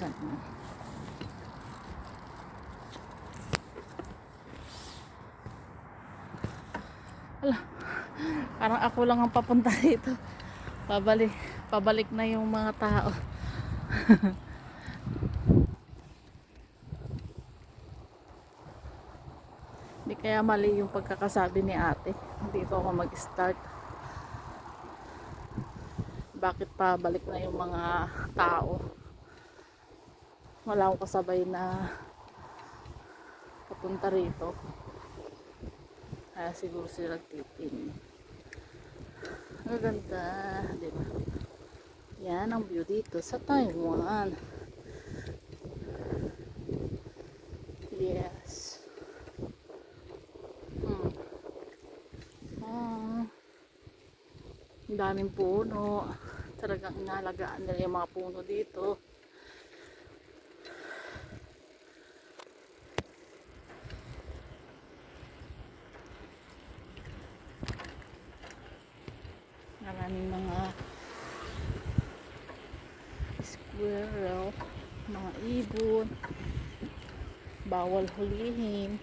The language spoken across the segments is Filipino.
buksan mo. Ala, parang ako lang ang papunta dito. Pabalik na yung mga tao. Hindi kaya mali yung pagkakasabi ni ate. Dito ako mag-start. Bakit pabalik na yung mga tao? Wala akong kasabay na papunta rito. Kaya siguro sila nagtitingin. Ang ganda, diba? Yan ang view dito sa Taiwan. Yes. Ang daming puno. Talagang inalagaan nila yung mga puno dito. Maraming mga squirrel, mga ibon. Bawal hulihin.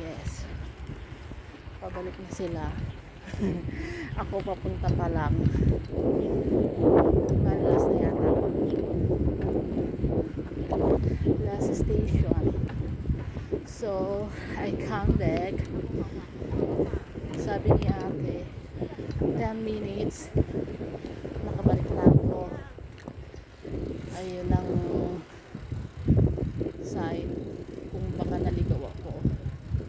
Yes. Pabalik na sila. Ako papunta pa lang. Last na yata. Last station. So, I come back. Sabi ni ate, 10 minutes. Nakabalik na ako. Ayun ang sign kung baka naligaw ako.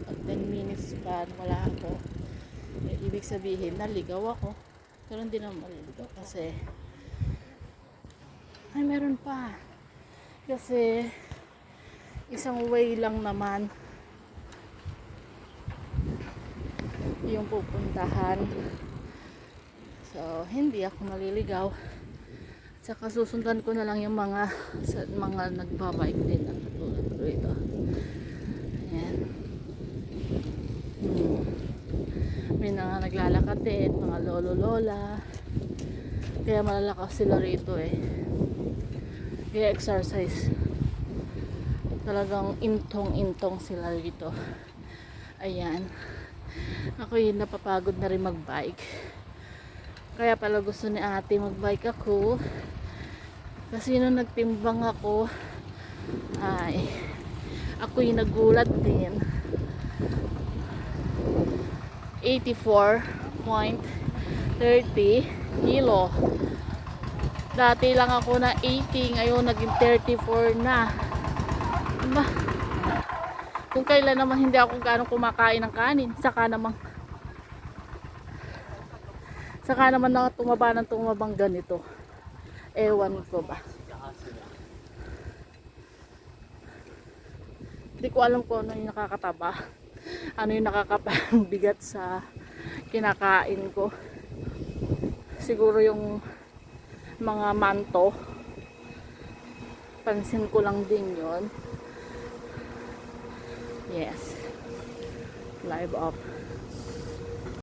Pag 10 minutes pa wala ako, ibig sabihin naligaw ako. Pero hindi naman maliligaw kasi ay meron pa. Kasi isang way lang naman yung pupuntahan. So hindi ako maliligaw. Saka susundan ko na lang yung mga nagbabike din ang katulad ko ito. Ayan. May mga naglalakad din, mga lolo-lola. Kaya malalakas sila rito eh. Kaya exercise. Talagang intong-intong sila rito. Ayan. Ako yun napapagod na rin magbike. Kaya pala gusto ni ate magbike ako. Kasi nung nagtimbang ako, ay ako yung nagulat din. 84.30 kilo. Dati lang ako na 80, ngayon naging 34 na. Diba? Kung kailan naman hindi ako gaano kumakain ng kanin, saka naman na tumaba ng tumabang ganito. Ewan ko ba. Hindi ko alam kung ano yung nakakataba. Ano yung nakakabigat sa kinakain ko. Siguro yung mga manto. Pansin ko lang din yon. Yes. Live up.